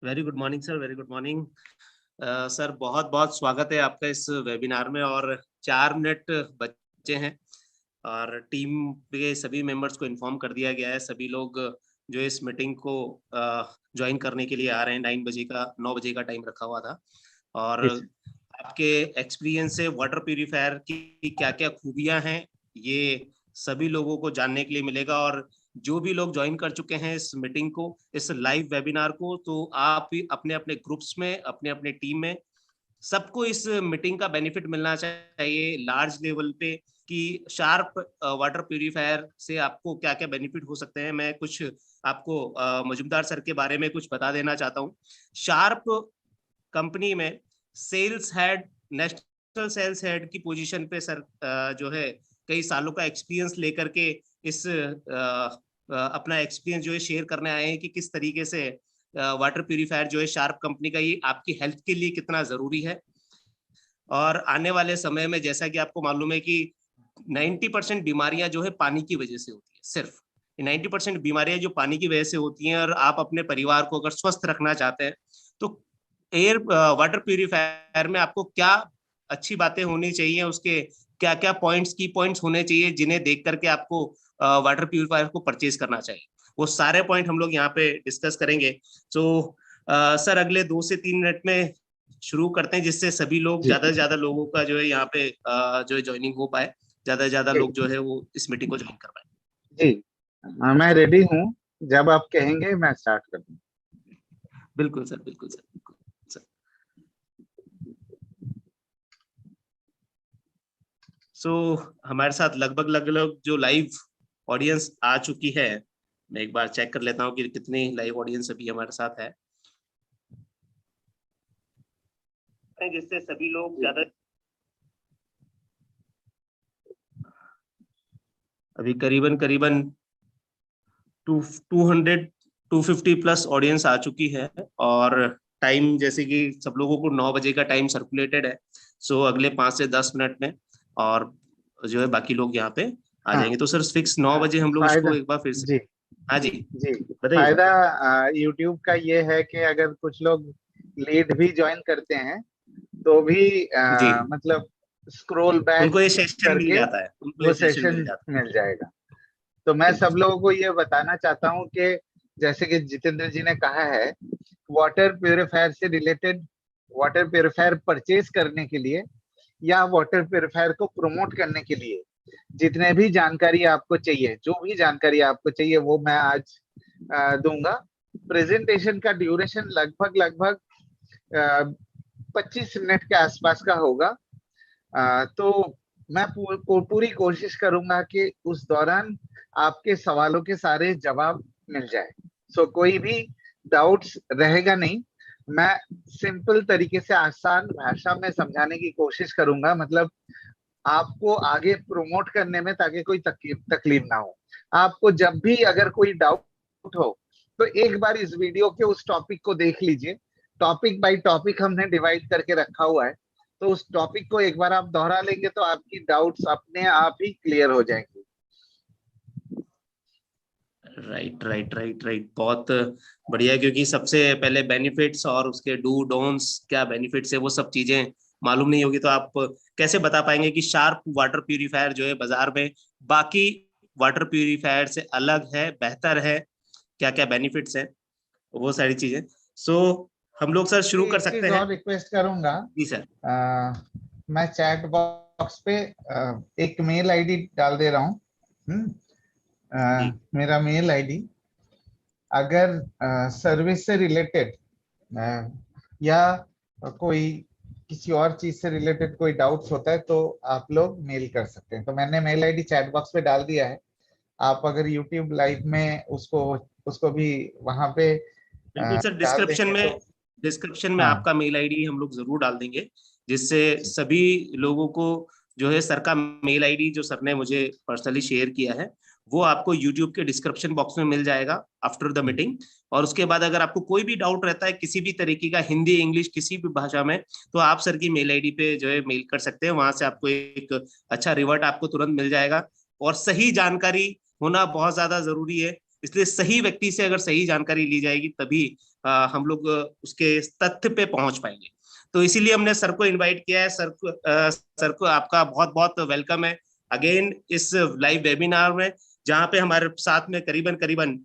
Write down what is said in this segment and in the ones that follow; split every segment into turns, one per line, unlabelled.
Very good morning sir, very good morning. Sir बहुत बहुत स्वागत है आपका इस वेबिनार में। और 4 मिनट बचे हैं और टीम के सभी मेंबर्स को इन्फॉर्म कर दिया गया है। सभी लोग जो इस मीटिंग को ज्वाइन करने के लिए आ रहे हैं। 9 बजे का टाइम रखा हुआ था। और आपके एक्सपीरियंस से वाटर प्यूरिफायर की क्या क्या खूबियां हैं ये सभी लोगों को जानने के लिए मिलेगा। और जो भी लोग ज्वाइन कर चुके हैं इस मीटिंग को, इस लाइव वेबिनार को, तो आप भी अपने अपने ग्रुप्स में, अपने अपने टीम में सबको इस मीटिंग का बेनिफिट मिलना चाहिए लार्ज लेवल पे कि शार्प वाटर प्यूरिफायर से आपको क्या क्या बेनिफिट हो सकते हैं। मैं कुछ आपको मजुमदार सर के बारे में कुछ बता देना चाहता हूँ। शार्प कंपनी में sales head, national sales head की पोजीशन पे सर जो है कई सालों का एक्सपीरियंस लेकर के इस अपना एक्सपीरियंस जो है शेयर करने आए हैं कि किस तरीके से वाटर प्यूरिफायर जो है शार्प कंपनी का ये आपकी हेल्थ के लिए कितना जरूरी है। और आने वाले समय में जैसा कि आपको मालूम है कि 90% बीमारियां जो है पानी की वजह से होती है। सिर्फ 90% बीमारियां जो पानी की वजह से होती हैं। और आप अपने परिवार को अगर स्वस्थ रखना चाहते हैं तो एयर वाटर प्यूरिफायर में आपको क्या अच्छी बातें होनी चाहिए, उसके क्या क्या पॉइंट्स, की पॉइंट्स होने चाहिए जिन्हें देख करके आपको वाटर प्यूरिफायर को परचेज करना चाहिए, वो सारे पॉइंट हम लोग यहाँ पे डिस्कस करेंगे। तो सर अगले 2 से 3 मिनट में शुरू करते हैं जिससे सभी लोग,
जी
ज्यादा से ज्यादा लोगों का जो है यहाँ पे जो है ज्वाइनिंग हो पाए, ज्यादा से ज्यादा
जी
लोग जो है वो इस मीटिंग को ज्वाइन कर पाए।
जी। मैं रेडी हूँ। जब आप कहेंगे मैं स्टार्ट कर दूँ।
बिल्कुल सर, बिल्कुल सर, बिल्कुल सर। सो हमारे साथ लगभग लगभग जो लाइव ऑडियंस आ चुकी है, मैं एक बार चेक कर लेता हूँ कि कितनी लाइव ऑडियंस अभी हमारे साथ है, जिससे सभी लोग ज्यादा, अभी करीबन करीबन 200 250 प्लस ऑडियंस आ चुकी है। और टाइम जैसे कि सब लोगों को 9 बजे का टाइम सर्कुलेटेड है। सो अगले 5 से 10 मिनट में और जो है बाकी लोग यहाँ पे आ
हाँ
जाएंगे। तो सर फिक्स 9 बजे हम लोग इसको
फायदा।
एक बार फिर से।
जी
हाँ जी,
जी।
बताइए
फायदा
सर।
यूट्यूब का ये है कि अगर कुछ लोग लीड भी ज्वाइन करते हैं तो भी
जी,
मतलब स्क्रॉल बैक
उनको ये सेशन मिल
करके
जाता है, उनको
वो
ये सेशन
सेशन
मिल जाता
मिल जाएगा। तो
है।
मैं
बिल्कुल
सब
सर।
लोगों को ये बताना चाहता हूँ कि जैसे कि जितेंद्र जी ने कहा है, वाटर प्यूरिफायर से रिलेटेड, वाटर प्यूरिफायर परचेज करने के लिए या वाटर प्यूरिफायर को प्रमोट करने के लिए जितने भी जानकारी आपको चाहिए, जो भी जानकारी आपको चाहिए वो मैं आज दूंगा। प्रेजेंटेशन का ड्यूरेशन लगभग लगभग 25 मिनट के आसपास का होगा। तो मैं पूरी कोशिश करूंगा कि उस दौरान आपके सवालों के सारे जवाब मिल जाए। सो कोई भी डाउट्स रहेगा नहीं। मैं सिंपल तरीके से आसान भाषा में समझाने की कोशिश करूंगा, मतलब आपको आगे प्रमोट करने में, ताकि कोई तकलीफ तकलीफ ना हो। आपको जब भी अगर कोई डाउट हो तो एक बार इस वीडियो के उस टॉपिक को देख लीजिए। टॉपिक बाय टॉपिक हमने डिवाइड करके रखा हुआ है। तो उस टॉपिक को एक बार आप दोहरा लेंगे तो आपकी डाउट्स अपने आप ही क्लियर हो जाएंगे।
राइट राइट राइट राइट, बहुत बढ़िया। क्योंकि सबसे पहले बेनिफिट्स और उसके डू डोंट्स, क्या बेनिफिट्स है वो सब चीजें मालूम नहीं होगी तो आप कैसे बता पाएंगे कि शार्प वाटर प्यूरिफायर जो है बाजार में बाकी वाटर प्यूरिफायर से अलग है, बेहतर है, क्या क्या बेनिफिट्स हैं, वो सारी चीजें। सो हम लोग सर शुरू कर
एक
सकते
चीज
हैं।
और रिक्वेस्ट करूंगा।
जी सर।
आ, मैं चैट बॉक्स पे एक मेल आईडी डाल दे रहा हूँ।
जी
मेरा मेल आईडी, अगर सर्विस से रिलेटेड या कोई किसी और चीज से रिलेटेड कोई डाउट्स होता है तो आप लोग मेल कर सकते हैं। तो मैंने मेल आईडी चैट बॉक्स पे डाल दिया है। आप अगर यूट्यूब लाइव में उसको उसको भी वहां पे
बिल्कुल सर।
डाल
डिस्क्रिप्शन
देंगे
में,
तो।
डिस्क्रिप्शन में
हाँ
आपका मेल आईडी हम लोग जरूर डाल देंगे जिससे
जी
सभी लोगों को जो है सर का मेल आईडी जो सर ने मुझे पर्सनली शेयर किया है वो आपको यूट्यूब के डिस्क्रिप्शन बॉक्स में मिल जाएगा आफ्टर द मीटिंग। और उसके बाद अगर आपको कोई भी डाउट रहता है किसी भी तरीके का, हिंदी इंग्लिश किसी भी भाषा में, तो आप सर की मेल आईडी पे जो है मेल कर सकते हैं। वहां से आपको एक अच्छा रिवर्ट आपको तुरंत मिल जाएगा। और सही जानकारी होना बहुत ज्यादा जरूरी है। इसलिए सही व्यक्ति से अगर सही जानकारी ली जाएगी तभी हम लोग उसके तथ्य पे पहुंच पाएंगे। तो इसीलिए हमने सर को इनवाइट किया है। सर को आपका बहुत बहुत वेलकम है अगेन इस लाइव वेबिनार में, जहाँ पे हमारे साथ में करीबन करीबन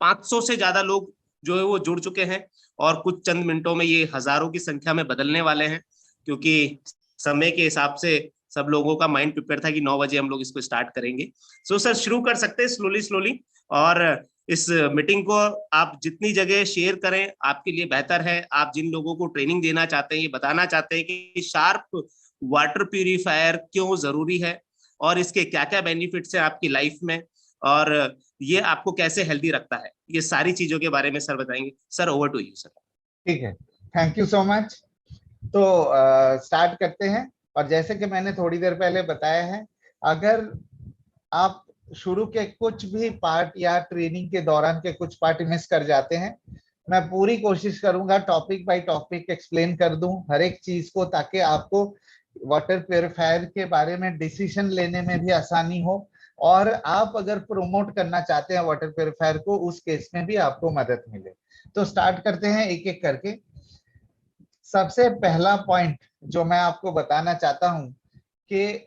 500 से ज्यादा लोग जो है वो जुड़ चुके हैं, और कुछ चंद मिनटों में ये हजारों की संख्या में बदलने वाले हैं, क्योंकि समय के हिसाब से सब लोगों का माइंड प्रिपेयर था कि 9 बजे हम लोग इसको स्टार्ट करेंगे। सो सर शुरू कर सकते हैं स्लोली स्लोली, और इस मीटिंग को आप जितनी जगह शेयर करें आपके लिए बेहतर है। आप जिन लोगों को ट्रेनिंग देना चाहते हैं, ये बताना चाहते हैं कि शार्प वाटर प्यूरिफायर क्यों जरूरी है और इसके क्या क्या बेनिफिट्स हैं आपकी लाइफ में, और ये आपको कैसे हेल्दी रखता है, ये सारी चीजों के बारे में सर बताएंगे। Sir over to you sir.
ठीक है, थैंक यू सो मच। तो स्टार्ट करते हैं। और जैसे कि मैंने थोड़ी देर पहले बताया है, अगर आप शुरू के कुछ भी पार्ट या ट्रेनिंग के दौरान के कुछ पार्ट मिस कर जाते हैं, मैं पूरी कोशिश करूंगा टॉपिक बाय टॉपिक एक्सप्लेन कर दूं हर एक चीज को, ताकि आपको वाटर प्योरीफायर के बारे में डिसीजन लेने में भी आसानी हो, और आप अगर प्रमोट करना चाहते हैं वाटर प्योरीफायर को, उस केस में भी आपको मदद मिले। तो स्टार्ट करते हैं एक एक करके। सबसे पहला पॉइंट जो मैं आपको बताना चाहता हूं कि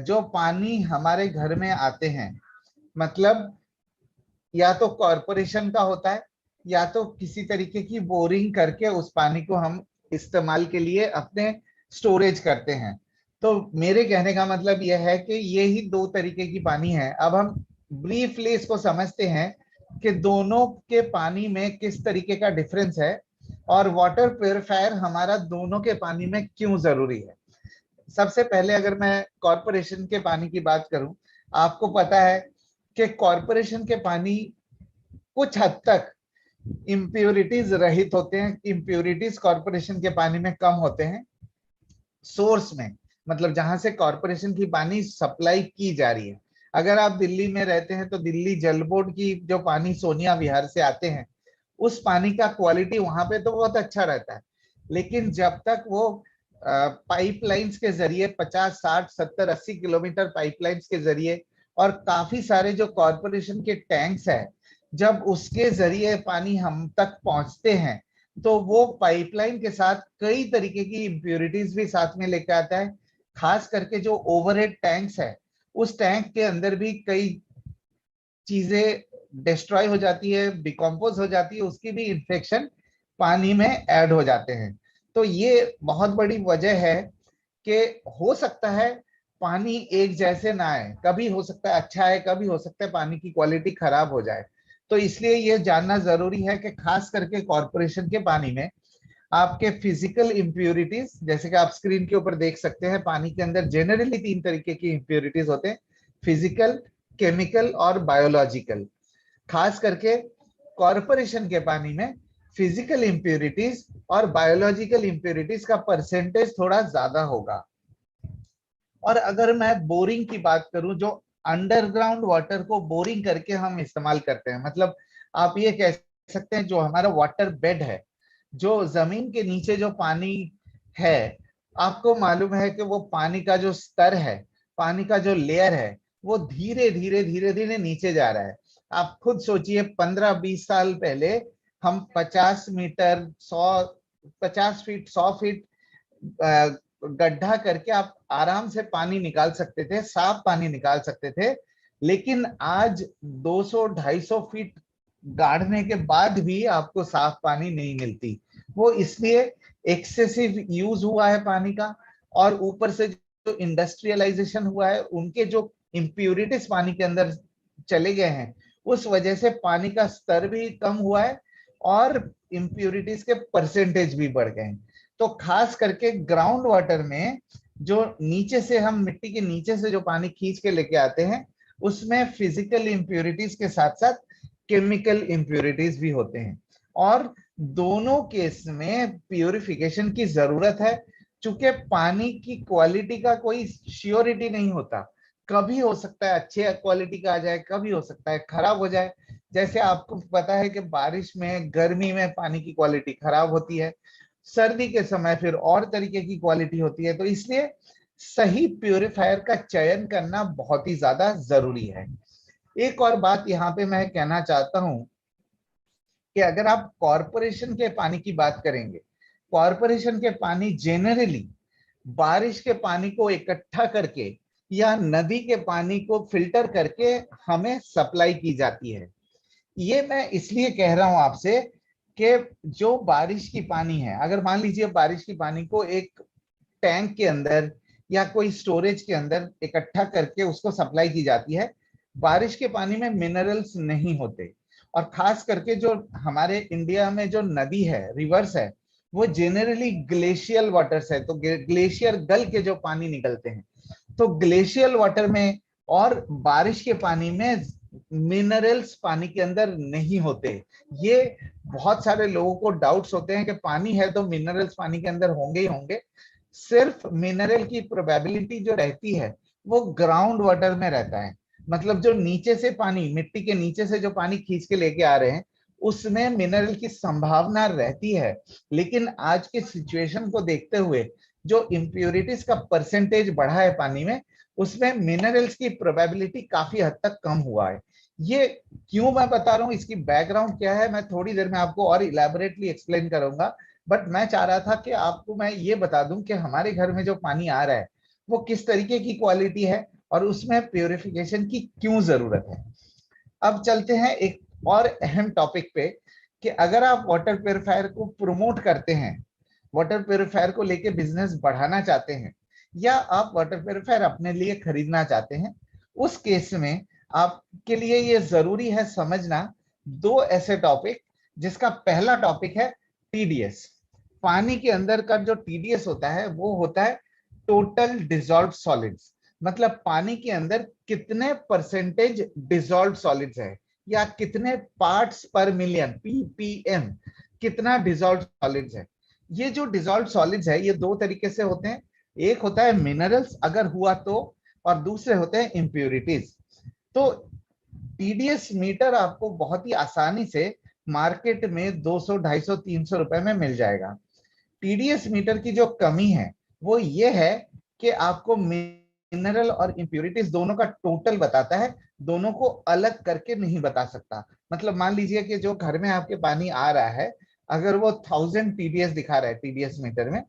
जो पानी हमारे घर में आते हैं, मतलब या तो कॉरपोरेशन का होता है या तो किसी तरीके की बोरिंग करके उस पानी को हम इस्तेमाल के लिए अपने स्टोरेज करते हैं। तो मेरे कहने का मतलब यह है कि ये ही दो तरीके की पानी है। अब हम ब्रीफली इसको समझते हैं कि दोनों के पानी में किस तरीके का डिफरेंस है, और वाटर प्योरीफायर हमारा दोनों के पानी में क्यों जरूरी है। सबसे पहले अगर मैं कॉरपोरेशन के पानी की बात करूं, आपको पता है कि कॉरपोरेशन के पानी कुछ हद तक इम्प्योरिटीज रहित होते हैं। इम्प्योरिटीज कॉरपोरेशन के पानी में कम होते हैं सोर्स में, मतलब जहां से कॉरपोरेशन की पानी सप्लाई की जा रही है। अगर आप दिल्ली में रहते हैं तो दिल्ली जल बोर्ड की जो पानी सोनिया विहार से आते हैं, उस पानी का क्वालिटी वहां पे तो बहुत अच्छा रहता है, लेकिन जब तक वो पाइपलाइंस के जरिए 50, 60, 70, 80 किलोमीटर पाइपलाइंस के जरिए, और काफी सारे जो कॉरपोरेशन के टैंक्स है, जब उसके जरिए पानी हम तक पहुंचते हैं, तो वो पाइपलाइन के साथ कई तरीके की इंप्योरिटीज भी साथ में लेकर आता है। खास करके जो ओवरहेड टैंक्स है, उस टैंक के अंदर भी कई चीजें डिस्ट्रॉय हो जाती है, डिकम्पोज हो जाती है, उसकी भी इन्फेक्शन पानी में ऐड हो जाते हैं। तो ये बहुत बड़ी वजह है कि हो सकता है पानी एक जैसे ना आए, कभी हो सकता है अच्छा है, कभी हो सकता है पानी की क्वालिटी खराब हो जाए। तो इसलिए ये जानना जरूरी है कि खास करके कॉरपोरेशन के पानी में आपके फिजिकल इंप्योरिटीज, जैसे कि आप स्क्रीन के ऊपर देख सकते हैं, पानी के अंदर जनरली 3 तरीके की इंप्योरिटीज होते हैं, फिजिकल, केमिकल और बायोलॉजिकल। खास करके कॉरपोरेशन के पानी में फिजिकल इंप्योरिटीज और बायोलॉजिकल इंप्योरिटीज का परसेंटेज थोड़ा ज्यादा होगा। और अगर मैं बोरिंग की बात करूं, जो अंडरग्राउंड वाटर को बोरिंग करके हम इस्तेमाल करते हैं, मतलब आप ये कह सकते हैं जो हमारा वाटर बेड है, जो जमीन के नीचे जो पानी है, आपको मालूम है कि वो पानी का जो स्तर है, पानी का जो लेयर है, वो धीरे धीरे धीरे धीरे नीचे जा रहा है। आप खुद सोचिए 15-20 साल पहले हम 50 मीटर 100, 50 फीट 100 फीट गड्ढा करके आप आराम से पानी निकाल सकते थे, साफ पानी निकाल सकते थे। लेकिन आज 200-250 फीट गाड़ने के बाद भी आपको साफ पानी नहीं मिलती। वो इसलिए एक्सेसिव यूज हुआ है पानी का, और ऊपर से जो इंडस्ट्रियलाइजेशन हुआ है, उनके जो इम्प्यूरिटीज पानी के अंदर चले गए हैं, उस वजह से पानी का स्तर भी कम हुआ है और इम्प्यूरिटीज के परसेंटेज भी बढ़ गए हैं। तो खास करके ग्राउंड वाटर में जो नीचे से हम मिट्टी के नीचे से जो पानी खींच के लेके आते हैं, उसमें फिजिकल इम्प्यूरिटीज के साथ साथ केमिकल इम्प्यूरिटीज भी होते हैं, और दोनों केस में प्यूरिफिकेशन की जरूरत है। चूंकि पानी की क्वालिटी का कोई श्योरिटी नहीं होता, कभी हो सकता है अच्छे क्वालिटी का आ जाए, कभी हो सकता है खराब हो जाए। जैसे आपको पता है कि बारिश में, गर्मी में पानी की क्वालिटी खराब होती है, सर्दी के समय फिर और तरीके की क्वालिटी होती है। तो इसलिए सही प्यूरिफायर का चयन करना बहुत ही ज्यादा जरूरी है। एक और बात यहाँ पे मैं कहना चाहता हूँ कि अगर आप कॉरपोरेशन के पानी की बात करेंगे, कॉरपोरेशन के पानी जेनरली बारिश के पानी को इकट्ठा करके या नदी के पानी को फिल्टर करके हमें सप्लाई की जाती है। ये मैं इसलिए कह रहा हूं आपसे कि जो बारिश की पानी है, अगर मान लीजिए बारिश की पानी को एक टैंक के अंदर या कोई स्टोरेज के अंदर इकट्ठा करके उसको सप्लाई की जाती है, बारिश के पानी में मिनरल्स नहीं होते। और खास करके जो हमारे इंडिया में जो नदी है, रिवर्स है, वो जेनरली ग्लेशियल वाटर्स है, तो ग्लेशियर गल के जो पानी निकलते हैं, तो ग्लेशियल वाटर में और बारिश के पानी में मिनरल्स पानी के अंदर नहीं होते। ये बहुत सारे लोगों को डाउट्स होते हैं कि पानी है तो मिनरल्स पानी के अंदर होंगे ही होंगे। सिर्फ मिनरल की प्रोबेबिलिटी जो रहती है वो ग्राउंड वाटर में रहता है, मतलब जो नीचे से पानी, मिट्टी के नीचे से जो पानी खींच के लेके आ रहे हैं, उसमें मिनरल की संभावना रहती है। लेकिन आज के सिचुएशन को देखते हुए जो इम्प्योरिटीज का परसेंटेज बढ़ा है पानी में, उसमें मिनरल्स की प्रोबेबिलिटी काफी हद तक कम हुआ है। ये क्यों मैं बता रहा हूँ, इसकी बैकग्राउंड क्या है, मैं थोड़ी देर में आपको और इलेबोरेटली एक्सप्लेन करूंगा। बट मैं चाह रहा था कि आपको मैं ये बता दूं कि हमारे घर में जो पानी आ रहा है वो किस तरीके की क्वालिटी है और उसमें प्योरिफिकेशन की क्यों जरूरत है। अब चलते हैं एक और अहम टॉपिक पे कि अगर आप वाटर प्योरीफायर को प्रमोट करते हैं, वाटर प्योरीफायर को लेके बिजनेस बढ़ाना चाहते हैं, या आप वाटर प्योरीफायर अपने लिए खरीदना चाहते हैं, उस केस में आपके लिए ये जरूरी है समझना दो ऐसे टॉपिक, जिसका पहला टॉपिक है टीडीएस। पानी के अंदर का जो टीडीएस होता है वो होता है टोटल डिसॉल्व्ड सॉलिड्स, मतलब पानी के अंदर कितने परसेंटेज डिसॉल्व्ड सॉलिड्स है या कितने पार्ट्स पर मिलियन, पीपीएम, कितना डिसॉल्व्ड सॉलिड्स है। ये जो डिसॉल्व्ड सॉलिड्स है ये दो तरीके से होते हैं, एक होता है मिनरल्स अगर हुआ तो, और दूसरे होते हैं इंप्योरिटीज। तो टीडीएस मीटर आपको बहुत ही आसानी से मार्केट में 200, 250, 300 रुपए में मिल जाएगा। टीडीएस मीटर की जो कमी है वो ये है कि आपको मिनरल और इंप्योरिटीज दोनों का टोटल बताता है, दोनों को अलग करके नहीं बता सकता। मतलब मान लीजिए कि जो घर में आपके पानी आ रहा है, अगर वो 1000 टीडीएस दिखा रहा है टीडीएस मीटर में,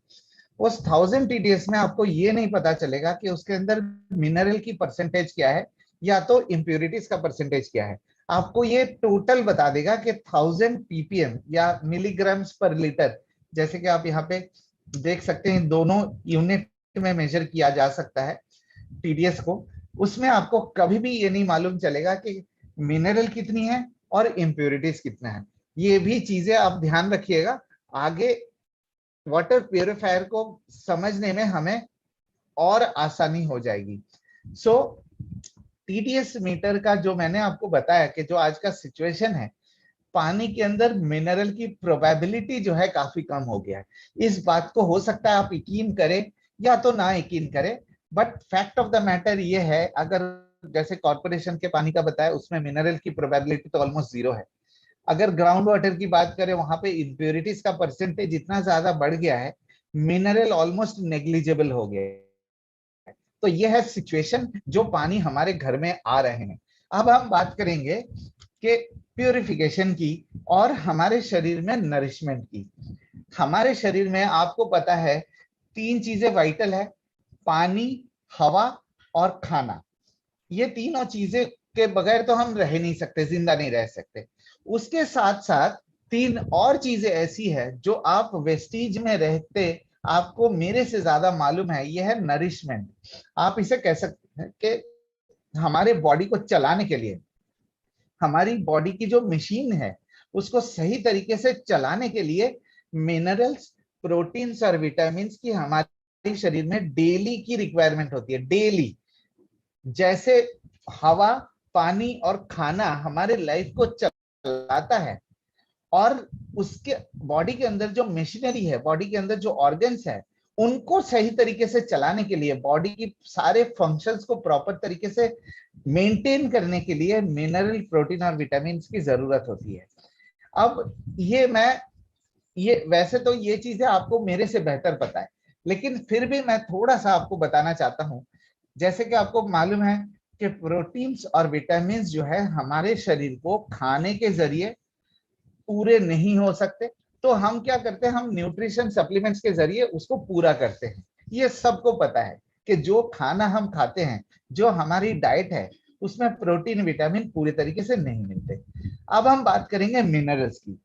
उस 1000 टीडीएस में आपको ये नहीं पता चलेगा कि उसके अंदर मिनरल की परसेंटेज क्या है या तो इंप्योरिटीज का परसेंटेज क्या है। आपको ये टोटल बता देगा कि 1000 पीपीएम या मिलीग्राम्स पर लीटर, जैसे कि आप यहाँ पे देख सकते हैं, दोनों यूनिट में मेजर किया जा सकता है टीडीएस को। उसमें आपको कभी भी ये नहीं मालूम चलेगा कि मिनरल कितनी है और इंप्योरिटीज कितना है। ये भी चीजें आप ध्यान रखिएगा, आगे वाटर प्यूरिफायर को समझने में हमें और आसानी हो जाएगी। सो टीडीएस मीटर का जो मैंने आपको बताया कि जो आज का सिचुएशन है, पानी के अंदर मिनरल की प्रोबेबिलिटी जो है काफी कम हो गया है। इस बात को हो सकता है आप यकीन करें या तो ना यकीन करें, but fact of the matter ये है, अगर जैसे कॉर्पोरेशन के पानी का बताया उसमें मिनरल की प्रोबेबिलिटी तो ऑलमोस्ट जीरो है। अगर ग्राउंड वाटर की बात करें वहां पे इम्प्योरिटीज का परसेंटेज इतना ज्यादा बढ़ गया है, मिनरल ऑलमोस्ट नेग्लिजिबल हो गया है। तो यह है सिचुएशन जो पानी हमारे घर में आ रहे हैं। अब हम बात करेंगे कि प्यूरिफिकेशन की और हमारे शरीर में नरिशमेंट की। हमारे शरीर में आपको पता है तीन चीजें वाइटल है, पानी, हवा और खाना। ये तीनों चीजें के बगैर तो हम रह नहीं सकते, जिंदा नहीं रह सकते। उसके साथ साथ तीन और चीजें ऐसी है जो आप वेस्टीज में रहते आपको मेरे से ज्यादा मालूम है, यह है नरिशमेंट। आप इसे कह सकते हैं कि हमारे बॉडी को चलाने के लिए, हमारी बॉडी की जो मशीन है उसको सही तरीके से चलाने के लिए मिनरल्स, प्रोटीन्स और विटामिन की हमारे शरीर में डेली की रिक्वायरमेंट होती है, डेली। जैसे हवा, पानी और खाना हमारे लाइफ को चलाता है, और उसके बॉडी के अंदर जो मशीनरी है, बॉडी के अंदर जो ऑर्गन्स है, उनको सही तरीके से चलाने के लिए, बॉडी की सारे फंक्शंस को प्रॉपर तरीके से मेंटेन करने के लिए मिनरल, प्रोटीन और विटामिन की जरूरत होती है। अब ये वैसे तो ये चीजें आपको मेरे से बेहतर पता है, लेकिन फिर भी मैं थोड़ा सा आपको बताना चाहता हूं। जैसे कि आपको मालूम है कि प्रोटीन्स और विटामिन जो है हमारे शरीर को खाने के जरिए पूरे नहीं हो सकते, तो हम क्या करते हैं, हम न्यूट्रिशन सप्लीमेंट्स के जरिए उसको पूरा करते हैं। ये सबको पता है कि जो खाना हम खाते हैं, जो हमारी डाइट है, उसमें प्रोटीन विटामिन पूरे तरीके से नहीं मिलते। अब हम बात करेंगे मिनरल्स की।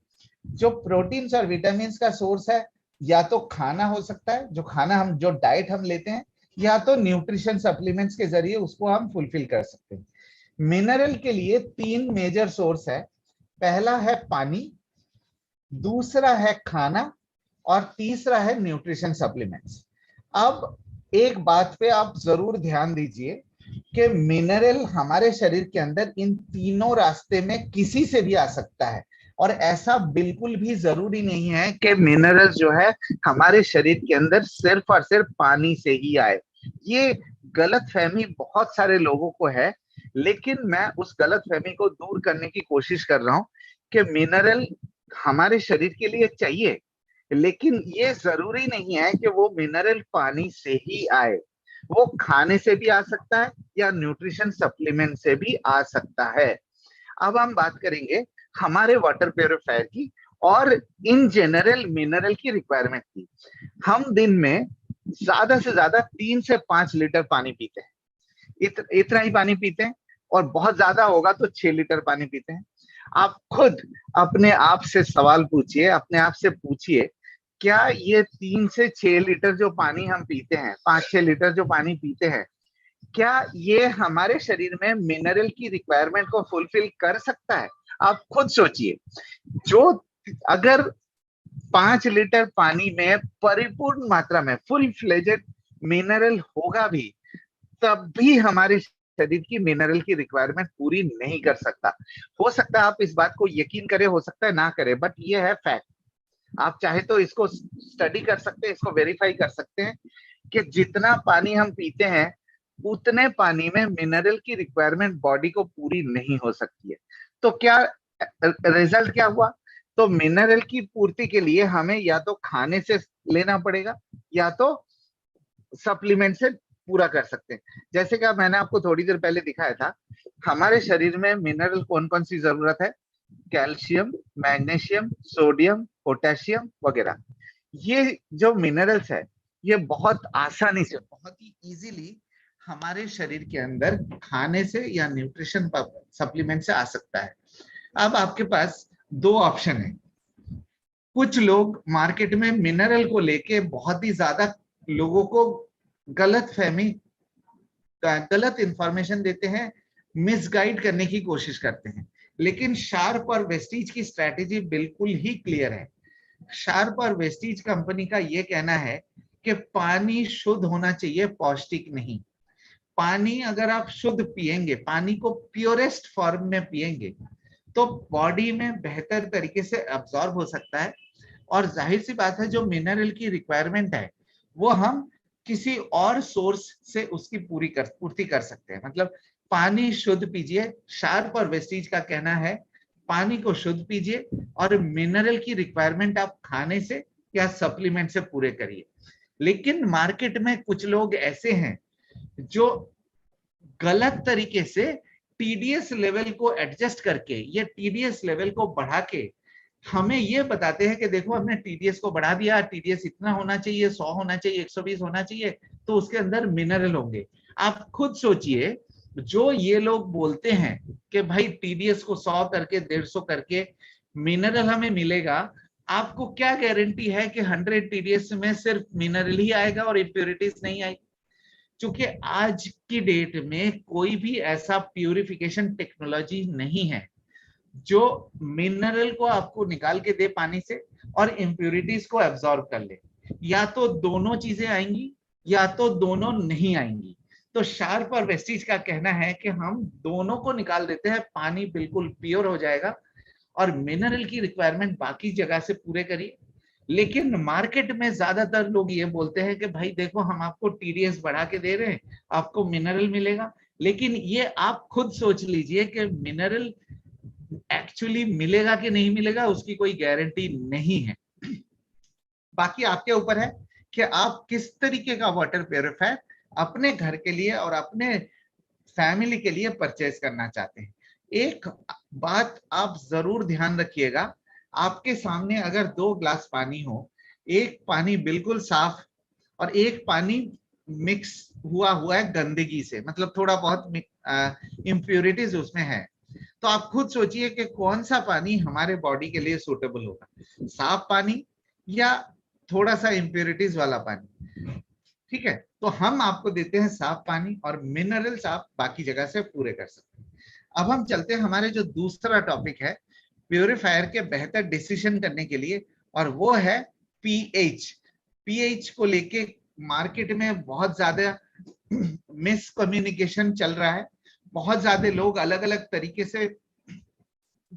जो प्रोटीन्स और विटामिन का सोर्स है, या तो खाना हो सकता है, जो खाना हम जो डाइट हम लेते हैं, या तो न्यूट्रिशन सप्लीमेंट्स के जरिए उसको हम फुलफिल कर सकते हैं। मिनरल के लिए 3 मेजर सोर्स है। पहला है पानी, दूसरा है खाना, और तीसरा है न्यूट्रिशन सप्लीमेंट्स। अब एक बात पे आप जरूर ध्यान दीजिए कि मिनरल हमारे शरीर के अंदर इन तीनों रास्ते में किसी से भी आ सकता है, और ऐसा बिल्कुल भी जरूरी नहीं है कि मिनरल जो है हमारे शरीर के अंदर सिर्फ और सिर्फ पानी से ही आए। ये गलत फहमी बहुत सारे लोगों को है, लेकिन मैं उस गलत फहमी को दूर करने की कोशिश कर रहा हूं कि मिनरल हमारे शरीर के लिए चाहिए, लेकिन ये जरूरी नहीं है कि वो मिनरल पानी से ही आए। वो खाने से भी आ सकता है या न्यूट्रिशन सप्लीमेंट से भी आ सकता है। अब हम बात करेंगे हमारे वाटर प्योरीफायर की और इन जनरल मिनरल की रिक्वायरमेंट की। हम दिन में ज्यादा से ज्यादा 3 से 5 लीटर पानी पीते हैं। इतना ही पानी पीते हैं, और बहुत ज्यादा होगा तो 6 लीटर पानी पीते हैं। आप खुद अपने आप से सवाल पूछिए, अपने आप से पूछिए, क्या ये 3 से 6 लीटर जो पानी हम पीते हैं, 5-6 लीटर जो पानी पीते हैं, क्या ये हमारे शरीर में मिनरल की रिक्वायरमेंट को फुलफिल कर सकता है? आप खुद सोचिए। जो अगर 5 लीटर पानी में परिपूर्ण मात्रा में फुल फ्लेजेड मिनरल होगा भी, तब भी हमारे शरीर की मिनरल की रिक्वायरमेंट पूरी नहीं कर सकता। हो सकता है आप इस बात को यकीन करें, हो सकता है ना करें, बट ये है फैक्ट। आप चाहे तो इसको स्टडी कर सकते हैं, इसको वेरीफाई कर सकते हैं कि जितना पानी हम पीते हैं, उतने पानी में मिनरल की रिक्वायरमेंट बॉडी को पूरी नहीं हो सकती है। तो क्या रिजल्ट क्या हुआ? तो मिनरल की पूर्ति के लिए हमें या तो खाने से लेना पड़ेगा, या तो सप्लीमेंट से पूरा कर सकते हैं। जैसे कि मैंने आपको थोड़ी देर पहले दिखाया था, हमारे शरीर में मिनरल कौन कौन सी जरूरत है? कैल्शियम, मैग्नीशियम, सोडियम, पोटेशियम वगैरह। ये जो मिनरल्स है, ये बहुत आसानी से, बहुत ही इजीली हमारे शरीर के अंदर खाने से या न्यूट्रिशन सप्लीमेंट से आ सकता है। अब आपके पास 2 ऑप्शन है। कुछ लोग मार्केट में मिनरल को लेके बहुत ही ज्यादा लोगों को गलत इंफॉर्मेशन देते हैं, मिसगाइड करने की कोशिश करते हैं। लेकिन शार्प और वेस्टीज की स्ट्रैटेजी बिल्कुल ही क्लियर है। शार्प और वेस्टीज कंपनी का यह कहना है कि पानी शुद्ध होना चाहिए, पौष्टिक नहीं। पानी अगर आप शुद्ध पिएंगे, पानी को प्योरेस्ट फॉर्म में पिएंगे, तो बॉडी में बेहतर तरीके से अब्सॉर्ब हो सकता है, और जाहिर सी बात है जो मिनरल की रिक्वायरमेंट है वो हम किसी और सोर्स से उसकी पूर्ति कर सकते हैं। मतलब पानी शुद्ध पीजिए। शार्प और वेस्टीज का कहना है पानी को शुद्ध पीजिए, और मिनरल की रिक्वायरमेंट आप खाने से या सप्लीमेंट से पूरे करिए। लेकिन मार्केट में कुछ लोग ऐसे हैं जो गलत तरीके से टीडीएस लेवल को एडजस्ट करके, ये टीडीएस लेवल को बढ़ा के हमें ये बताते हैं कि देखो हमने टीडीएस को बढ़ा दिया, टीडीएस इतना होना चाहिए, 100 होना चाहिए, 120 होना चाहिए, तो उसके अंदर मिनरल होंगे। आप खुद सोचिए, जो ये लोग बोलते हैं कि भाई टीडीएस को 100 करके 150 करके मिनरल हमें मिलेगा, आपको क्या गारंटी है कि 100 टीडीएस में सिर्फ मिनरल ही आएगा और इम्प्योरिटीज नहीं आएगी? क्योंकि आज की डेट में कोई भी ऐसा प्यूरिफिकेशन टेक्नोलॉजी नहीं है जो मिनरल को आपको निकाल के दे पानी से और इम्प्योरिटीज को एब्जॉर्ब कर ले। या तो दोनों चीजें आएंगी या तो दोनों नहीं आएंगी। तो शार्प और वेस्टीज का कहना है कि हम दोनों को निकाल देते हैं, पानी बिल्कुल प्योर हो जाएगा और मिनरल की रिक्वायरमेंट बाकी जगह से पूरे करिए। लेकिन मार्केट में ज्यादातर लोग ये बोलते हैं कि भाई देखो हम आपको टीडीएस बढ़ा के दे रहे हैं, आपको मिनरल मिलेगा। लेकिन ये आप खुद सोच लीजिए कि मिनरल एक्चुअली मिलेगा कि नहीं मिलेगा, उसकी कोई गारंटी नहीं है। बाकी आपके ऊपर है कि आप किस तरीके का वाटर प्यूरिफायर अपने घर के लिए और अपने फैमिली के लिए परचेज करना चाहते हैं। एक बात आप जरूर ध्यान रखिएगा, आपके सामने अगर 2 ग्लास पानी हो, एक पानी बिल्कुल साफ और एक पानी मिक्स हुआ है गंदगी से, मतलब थोड़ा बहुत इम्प्योरिटीज उसमें है, तो आप खुद सोचिए कि कौन सा पानी हमारे बॉडी के लिए सूटेबल होगा, साफ पानी या थोड़ा सा इम्प्योरिटीज वाला पानी। ठीक है, तो हम आपको देते हैं साफ पानी और मिनरल्स आप बाकी जगह से पूरे कर सकते हैं। अब हम चलते हैं हमारे जो दूसरा टॉपिक है प्यूरिफायर के बेहतर डिसीजन करने के लिए, और वो है पीएच। पीएच को लेके मार्केट में बहुत ज्यादा मिसकम्युनिकेशन चल रहा है, बहुत ज्यादा लोग अलग अलग तरीके से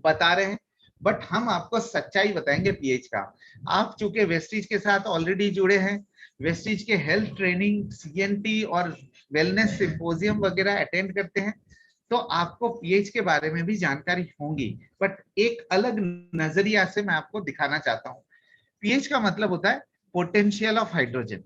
बता रहे हैं, बट हम आपको सच्चाई बताएंगे पीएच का। आप चूंकि वेस्टीज के साथ ऑलरेडी जुड़े हैं, वेस्टीज के हेल्थ ट्रेनिंग, सीएनटी और वेलनेस सिंपोजियम वगैरह अटेंड करते हैं, तो आपको पीएच के बारे में भी जानकारी होगी, बट एक अलग नजरिया से मैं आपको दिखाना चाहता हूँ। पीएच का मतलब होता है पोटेंशियल ऑफ हाइड्रोजन।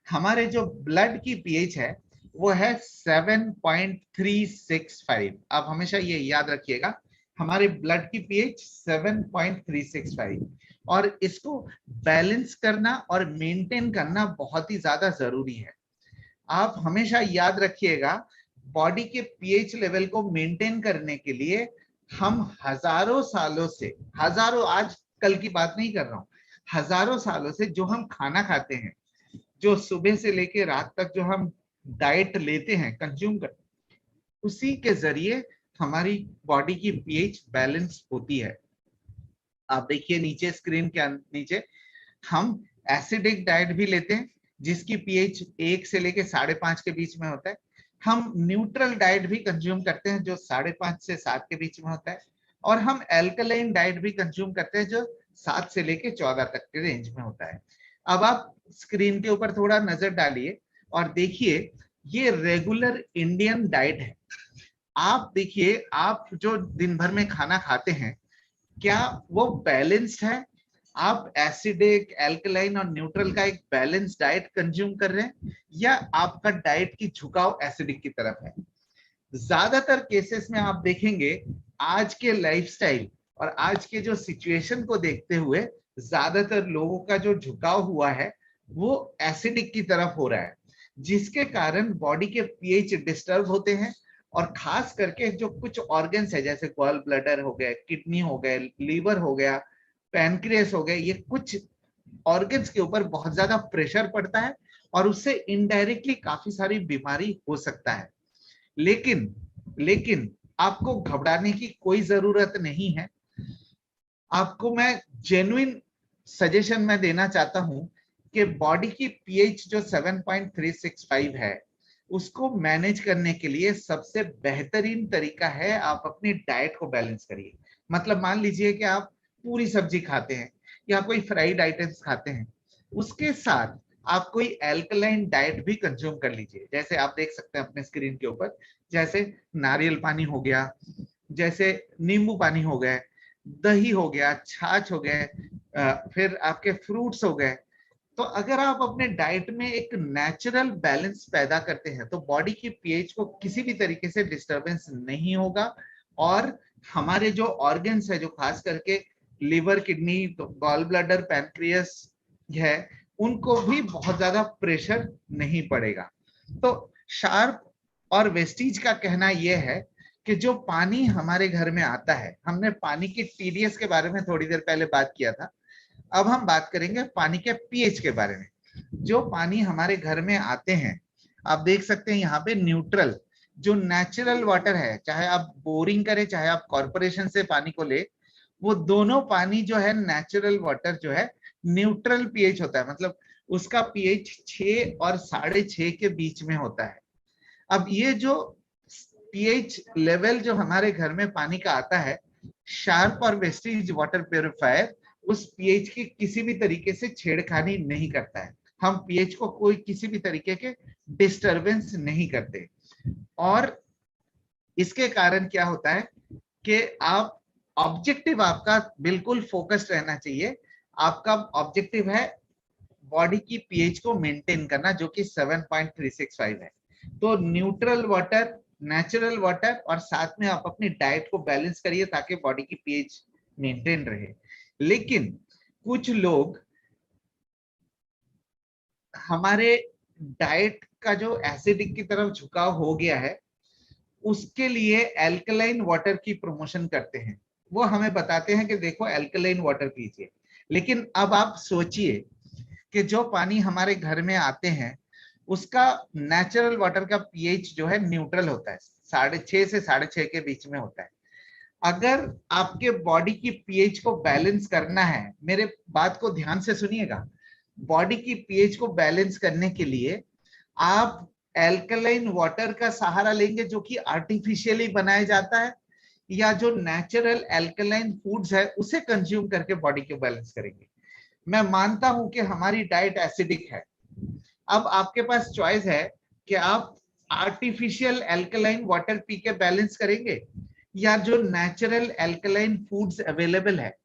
हमारे जो ब्लड की पीएच है वो है 7.365। आप हमेशा ये याद रखिएगा, हमारे ब्लड की पीएच 7.365, और इसको बैलेंस करना और मेंटेन करना बहुत ही ज्यादा जरूरी है। आप हमेशा याद रखिएगा, बॉडी के पीएच लेवल को मेंटेन करने के लिए हम हजारों सालों से, हजारों, आज कल की बात नहीं कर रहा हूं, हजारों सालों से जो हम खाना खाते हैं, जो सुबह से लेके रात तक जो हम डाइट लेते हैं, कंज्यूम करते हैं, उसी के जरिए हमारी बॉडी की पीएच बैलेंस होती है। आप देखिए नीचे स्क्रीन के नीचे, हम एसिडिक डाइट भी लेते हैं जिसकी पीएच 1 से लेके 5.5 के बीच में होता है। हम न्यूट्रल डाइट भी कंज्यूम करते हैं जो 5.5 से 7 के बीच में होता है, और हम एल्कलाइन डाइट भी कंज्यूम करते हैं जो 7 से लेके 14 तक के रेंज में होता है। अब आप स्क्रीन के ऊपर थोड़ा नजर डालिए और देखिए, ये रेगुलर इंडियन डाइट है। आप देखिए, आप जो दिन भर में खाना खाते हैं, क्या वो बैलेंस्ड है? आप एसिडिक, एल्कलाइन और न्यूट्रल का एक बैलेंस डाइट कंज्यूम कर रहे हैं, या आपका डाइट की झुकाव एसिडिक की तरफ है? ज्यादातर केसेस में आप देखेंगे, आज के लाइफस्टाइल और आज के जो सिचुएशन को देखते हुए ज्यादातर लोगों का जो झुकाव हुआ है वो एसिडिक की तरफ हो रहा है, जिसके कारण बॉडी के पीएच डिस्टर्ब होते हैं, और खास करके जो कुछ ऑर्गन्स है जैसे गॉल ब्लैडर हो गया, किडनी हो गए, लीवर हो गया, पैनक्रियास हो गए, ये कुछ ऑर्गन्स के ऊपर बहुत ज्यादा प्रेशर पड़ता है और उससे इनडायरेक्टली काफी सारी बीमारी हो सकता है। लेकिन आपको घबराने की कोई जरूरत नहीं है। आपको मैं जेन्युइन सजेशन में देना चाहता हूं कि बॉडी की पीएच जो 7.365 है, उसको मैनेज करने के लिए सबसे बेहतरीन तरीका है आप अपनी डाइट को बैलेंस करिए। मतलब मान लीजिए कि आप पूरी सब्जी खाते हैं या कोई फ्राइड आइटम्स खाते हैं, उसके साथ आप कोई एल्कलाइन डाइट भी कंज्यूम कर लीजिए। जैसे आप देख सकते हैं अपने स्क्रीन के ऊपर, जैसे नारियल पानी हो गया, जैसे नींबू पानी हो गए, दही हो गया, छाछ हो गए, फिर आपके फ्रूट्स हो गए। तो अगर आप अपने डाइट में एक नेचुरल बैलेंस पैदा करते हैं तो बॉडी की पीएच को किसी भी तरीके से डिस्टरबेंस नहीं होगा, और हमारे जो ऑर्गन्स है, जो खास करके liver, kidney, gall bladder, pancreas है, उनको भी बहुत ज्यादा प्रेशर नहीं पड़ेगा। तो शार्प और वेस्टीज का कहना यह है कि जो पानी हमारे घर में आता है, हमने पानी की टीडीएस के बारे में थोड़ी देर पहले बात किया था, अब हम बात करेंगे पानी के पीएच के बारे में। जो पानी हमारे घर में आते हैं, आप देख सकते हैं यहाँ पे न्यूट्रल, जो नेचुरल वाटर है, चाहे आप बोरिंग करें चाहे आप कॉर्पोरेशन से पानी को ले, वो दोनों पानी जो है नेचुरल वाटर जो है न्यूट्रल पीएच होता है, मतलब उसका पीएच 6 और 6.5 के बीच में होता है। अब ये जो पीएच लेवल जो हमारे घर में पानी का आता है, शार्प और वेस्टीज वाटर प्यूरिफायर उस पीएच की किसी भी तरीके से छेड़खानी नहीं करता है। हम पीएच को कोई किसी भी तरीके के डिस्टरबेंस नहीं करते, और इसके कारण क्या होता है कि आप ऑब्जेक्टिव आपका बिल्कुल फोकस्ड रहना चाहिए। आपका ऑब्जेक्टिव है बॉडी की पीएच को मेंटेन करना, जो कि 7.365 है। तो न्यूट्रल वाटर नेचुरल वाटर और साथ में आप अपनी डाइट को बैलेंस करिए ताकि बॉडी की पीएच मेंटेन रहे। लेकिन कुछ लोग हमारे डाइट का जो एसिडिक की तरफ झुकाव हो गया है उसके लिए एल्कलाइन वाटर की प्रमोशन करते हैं। वो हमें बताते हैं कि देखो एल्कलाइन वाटर पीजिए, लेकिन अब आप सोचिए कि जो पानी हमारे घर में आते हैं उसका नेचुरल वाटर का पीएच जो है न्यूट्रल होता है, 6.5 से 6.5 के बीच में होता है। अगर आपके बॉडी की पीएच को बैलेंस करना है, मेरे बात को ध्यान से सुनिएगा, बॉडी की पीएच को बैलेंस करने के लिए आप एल्कलाइन वाटर का सहारा लेंगे जो कि आर्टिफिशियली बनाया जाता है, या जो नेचुरल एल्कलाइन फूड्स है उसे कंज्यूम करके बॉडी को बैलेंस करेंगे। मैं मानता हूं कि हमारी डाइट एसिडिक है, अब आपके पास चॉइस है कि आप आर्टिफिशियल एल्कलाइन वाटर पी के बैलेंस करेंगे या जो नेचुरल एल्कलाइन फूड्स अवेलेबल है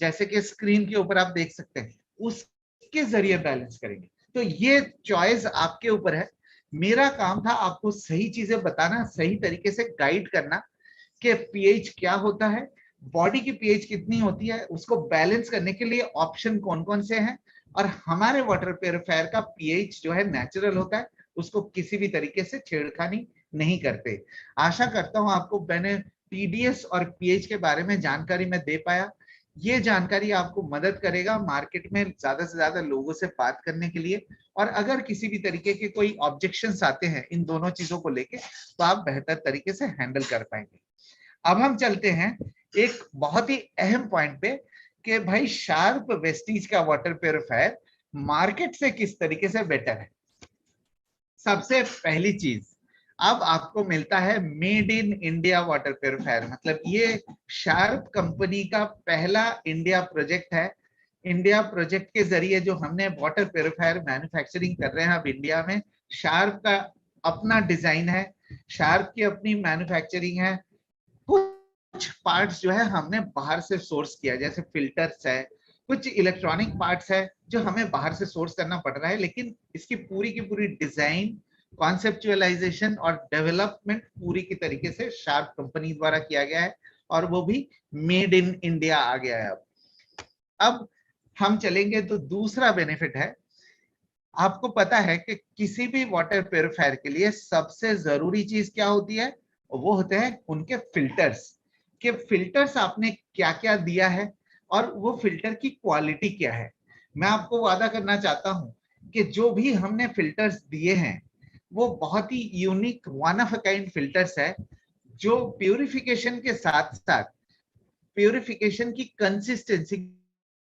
जैसे कि स्क्रीन के ऊपर आप देख सकते हैं उसके जरिए बैलेंस करेंगे। तो ये चॉइस आपके ऊपर है। मेरा काम था आपको सही चीजें बताना, सही तरीके से गाइड करना कि पीएच क्या होता है, बॉडी की पीएच कितनी होती है, उसको बैलेंस करने के लिए ऑप्शन कौन कौन से हैं, और हमारे वाटर प्यूरिफायर का पीएच जो है नेचुरल होता है, उसको किसी भी तरीके से छेड़खानी नहीं करते। आशा करता हूं आपको मैंने टीडीएस और पीएच के बारे में जानकारी मैं दे पाया। ये जानकारी आपको मदद करेगा मार्केट में ज्यादा से ज्यादा लोगों से बात करने के लिए, और अगर किसी भी तरीके के कोई ऑब्जेक्शंस आते हैं इन दोनों चीजों को लेके तो आप बेहतर तरीके से हैंडल कर पाएंगे। अब हम चलते हैं एक बहुत ही अहम पॉइंट पे कि भाई शार्प वेस्टीज का वाटर प्यूरिफायर मार्केट से किस तरीके से बेटर है। सबसे पहली चीज, अब आपको मिलता है made in India water purifier, मतलब ये शार्प कंपनी का पहला इंडिया प्रोजेक्ट है। इंडिया प्रोजेक्ट के जरिए जो हमने वाटर प्यूरिफायर मैन्युफैक्चरिंग कर रहे हैं अब इंडिया में, शार्प का अपना डिजाइन है, शार्प की अपनी मैन्युफैक्चरिंग है। कुछ पार्ट्स जो है हमने बाहर से सोर्स किया, जैसे फिल्टर्स है, कुछ इलेक्ट्रॉनिक पार्ट्स है जो हमें बाहर से सोर्स करना पड़ रहा है, लेकिन इसकी पूरी की पूरी डिजाइन, कॉन्सेप्चुअलाइजेशन और डेवलपमेंट पूरी की तरीके से शार्प कंपनी द्वारा किया गया है, और वो भी मेड इन इंडिया आ गया है। अब हम चलेंगे तो दूसरा बेनिफिट है, आपको पता है कि किसी भी वाटर प्यूरिफायर के लिए सबसे जरूरी चीज क्या होती है, वो होते हैं उनके फिल्टर्स, कि फिल्टर्स आपने क्या क्या दिया है और वो फिल्टर की क्वालिटी क्या है। मैं आपको वादा करना चाहता हूं कि जो भी हमने फिल्टर्स दिए हैं वो बहुत ही unique one of a kind filters है, जो प्यूरिफिकेशन के साथ साथ प्यूरिफिकेशन की कंसिस्टेंसी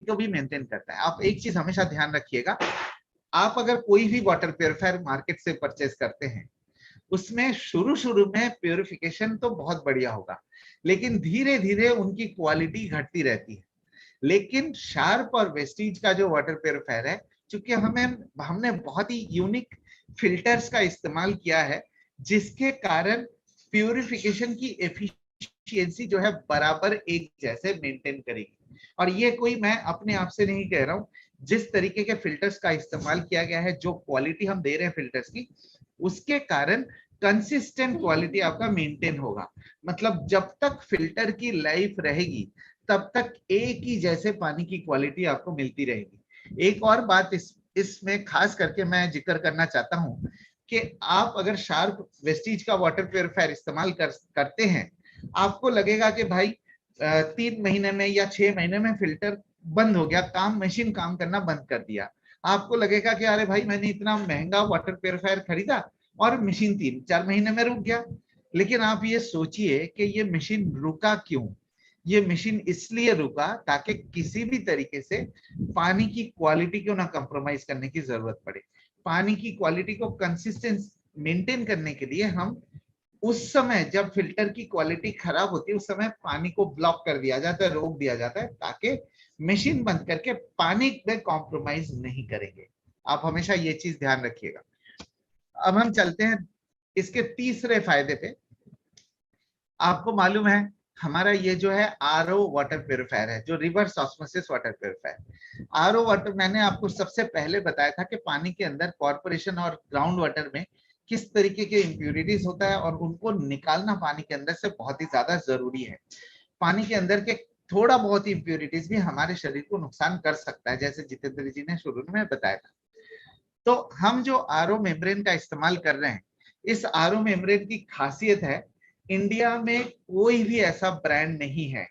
को भी मेंटेन करता है। आप एक चीज हमेशा ध्यान रखिएगा, आप अगर कोई भी वाटर प्यूरिफायर मार्केट से परचेज करते हैं उसमें शुरू शुरू में प्यूरिफिकेशन तो बहुत बढ़िया होगा, लेकिन धीरे धीरे उनकी क्वालिटी घटती रहती है। लेकिन शार्प और वेस्टीज का जो वाटर प्यूरिफायर है, चूंकि हमने बहुत ही यूनिक फिल्टर्स का इस्तेमाल किया है, जिसके कारण प्यूरिफिकेशन की एफिशिएंसी जो है बराबर एक जैसे मेंटेन करेगी। और ये कोई मैं अपने आप से नहीं कह रहा हूं, जिस तरीके के फिल्टर्स का इस्तेमाल किया गया है, जो क्वालिटी हम दे रहे हैं फिल्टर्स की, उसके कारण कंसिस्टेंट क्वालिटी आपका मेंटेन होगा। मतलब जब तक फिल्टर की लाइफ रहेगी तब तक एक ही जैसे पानी की क्वालिटी आपको मिलती रहेगी। एक और बात इसमें खास करके मैं जिक्र करना चाहता हूं कि आप अगर शार्प वेस्टीज का वाटर प्यूरिफायर इस्तेमाल करते हैं, आपको लगेगा कि भाई 3 महीने में या 6 महीने में फिल्टर बंद हो गया, मशीन काम करना बंद कर दिया। आपको लगेगा कि अरे भाई मैंने इतना महंगा वाटर प्यूरिफायर खरीदा और मशीन 3-4 महीने में रुक गया। लेकिन आप ये सोचिए कि ये मशीन रुका क्यों। ये मशीन इसलिए रुका ताकि किसी भी तरीके से पानी की क्वालिटी को ना कंप्रोमाइज करने की जरूरत पड़े। पानी की क्वालिटी को कंसिस्टेंट मेंटेन करने के लिए हम उस समय जब फिल्टर की क्वालिटी खराब होती है उस समय पानी को ब्लॉक कर दिया जाता है, रोक दिया जाता है, ताकि मशीन बंद करके पानी में कॉम्प्रोमाइज नहीं करेंगे। आप हमेशा ये चीज ध्यान रखिएगा। अब हम चलते हैं इसके तीसरे फायदे पे। आपको मालूम है हमारा ये जो है आरओ वाटर प्यूरिफायर है, जो reverse osmosis water purifier. RO water मैंने आपको सबसे पहले बताया था कि पानी के अंदर कॉर्पोरेशन और ग्राउंड वाटर में किस तरीके के इम्प्यूरिटीज होता है और उनको निकालना पानी के अंदर से बहुत ही ज्यादा जरूरी है। पानी के अंदर के थोड़ा बहुत इम्प्यूरिटीज भी हमारे शरीर को नुकसान कर सकता है, जैसे जितेंद्र जी ने शुरू में बताया था। तो हम जो आरओ मेम्ब्रेन का इस्तेमाल कर रहे हैं, इस आरओ मेम्ब्रेन की खासियत है, इंडिया में कोई भी ऐसा ब्रांड नहीं है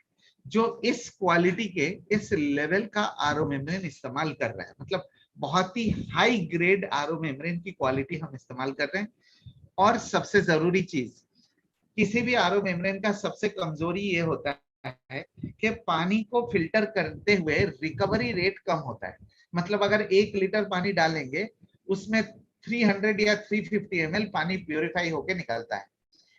जो इस क्वालिटी के, इस लेवल का आरओ मेम्ब्रेन इस्तेमाल कर रहा है। मतलब बहुत ही हाई ग्रेड आरओ मेम्ब्रेन की क्वालिटी हम इस्तेमाल कर रहे हैं। और सबसे जरूरी चीज, किसी भी आरओ मेम्ब्रेन का सबसे कमजोरी ये होता है कि पानी को फिल्टर करते हुए रिकवरी रेट कम होता है। मतलब अगर 1 लीटर पानी डालेंगे, उसमें 300 या 350 ml पानी प्यूरिफाई होके निकलता है।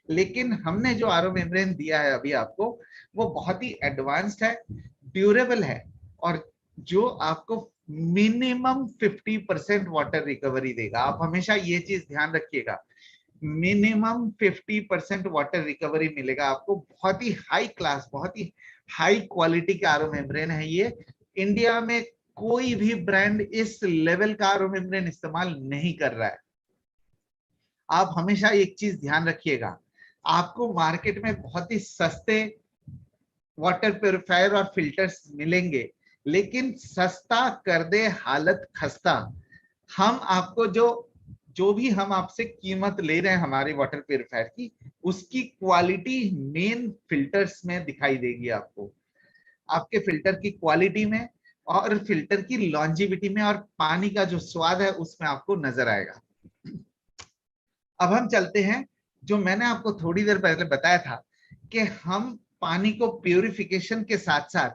लेकिन हमने जो आरओ मेम्ब्रेन दिया है अभी आपको, वो बहुत ही एडवांस्ड है, ड्यूरेबल है, और जो आपको मिनिमम 50% वाटर रिकवरी देगा। आप हमेशा ये चीज ध्यान रखिएगा, मिनिमम 50% वाटर रिकवरी मिलेगा आपको। बहुत ही हाई क्लास, बहुत ही हाई क्वालिटी का आरओ मेम्ब्रेन है ये। इंडिया में कोई भी ब्रांड इस लेवल का आरओ मेम्ब्रेन इस्तेमाल नहीं कर रहा है। आप हमेशा एक चीज ध्यान रखिएगा, आपको मार्केट में बहुत ही सस्ते वाटर प्योरीफायर और फिल्टर्स मिलेंगे, लेकिन सस्ता कर दे हालत खस्ता। हम आपको जो भी हम आपसे कीमत ले रहे हैं हमारे वाटर प्योरीफायर की, उसकी क्वालिटी मेन फिल्टर्स में दिखाई देगी आपको, आपके फिल्टर की क्वालिटी में और फिल्टर की लॉन्जिविटी में, और पानी का जो स्वाद है उसमें आपको नजर आएगा। अब हम चलते हैं, जो मैंने आपको थोड़ी देर पहले बताया था कि हम पानी को प्यूरिफिकेशन के साथ साथ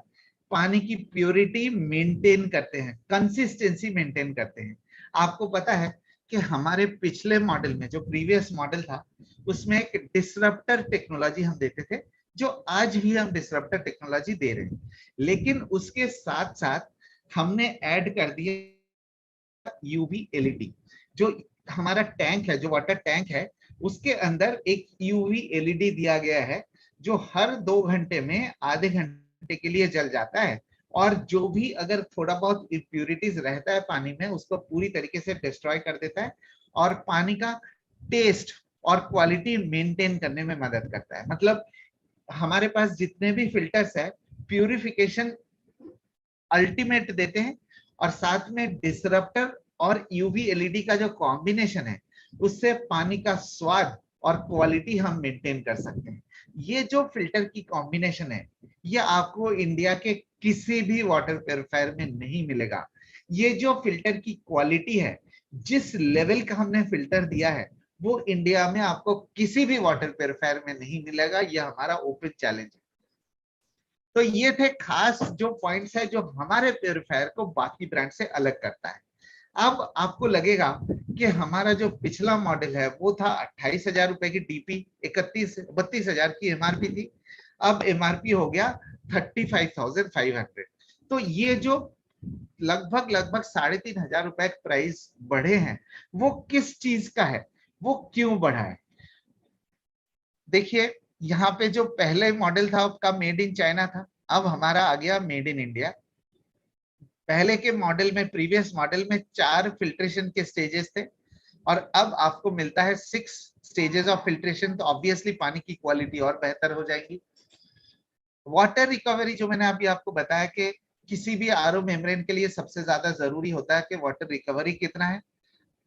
पानी की प्योरिटी मेंटेन करते हैं, कंसिस्टेंसी मेंटेन करते हैं। आपको पता है कि हमारे पिछले मॉडल में, जो प्रीवियस मॉडल था, उसमें एक डिसरप्टर टेक्नोलॉजी हम देते थे, जो आज भी हम डिसरप्टर टेक्नोलॉजी दे रहे हैं। लेकिन उसके साथ साथ हमने ऐड कर दिया यूवी एलईडी। जो हमारा टैंक है, जो वाटर टैंक है, उसके अंदर एक यूवी एलईडी दिया गया है, जो हर 2 घंटे में आधे घंटे के लिए जल जाता है, और जो भी अगर थोड़ा बहुत इम्प्यूरिटीज रहता है पानी में, उसको पूरी तरीके से डिस्ट्रॉय कर देता है, और पानी का टेस्ट और क्वालिटी मेंटेन करने में मदद करता है। मतलब हमारे पास जितने भी फिल्टर्स है, प्यूरिफिकेशन अल्टीमेट देते हैं, और साथ में डिसरप्टर और यूवी एलईडी का जो कॉम्बिनेशन है, उससे पानी का स्वाद और क्वालिटी हम मेंटेन कर सकते हैं। ये जो फिल्टर की कॉम्बिनेशन है, ये आपको इंडिया के किसी भी वाटर प्योरीफायर में नहीं मिलेगा। ये जो फिल्टर की क्वालिटी है, जिस लेवल का हमने फिल्टर दिया है, वो इंडिया में आपको किसी भी वाटर प्योरीफायर में नहीं मिलेगा। यह हमारा ओपन चैलेंज है। तो ये थे खास जो पॉइंट्स है, जो हमारे प्योरीफायर को बाकी ब्रांड से अलग करता है। अब आपको लगेगा कि हमारा जो पिछला मॉडल है वो था 28,000 रुपए की डीपी, 32,000 की एमआरपी थी। अब एमआरपी हो गया 35,500। तो ये जो लगभग 3,500 रुपए प्राइस बढ़े हैं, वो किस चीज का है, वो क्यों बढ़ा है? देखिए, यहाँ पे जो पहले मॉडल था उसका मेड इन चाइना था, अब हमारा आ गया मेड इन इंडिया। पहले के मॉडल में, प्रीवियस मॉडल में 4 फिल्ट्रेशन के स्टेजेस थे, और अब आपको मिलता है 6 स्टेजेस ऑफ फिल्ट्रेशन। तो ऑब्वियसली पानी की क्वालिटी और बेहतर हो जाएगी। वाटर रिकवरी, जो मैंने अभी आपको बताया कि किसी भी आरओ मेम्ब्रेन के लिए सबसे ज्यादा जरूरी होता है कि वाटर रिकवरी कितना है,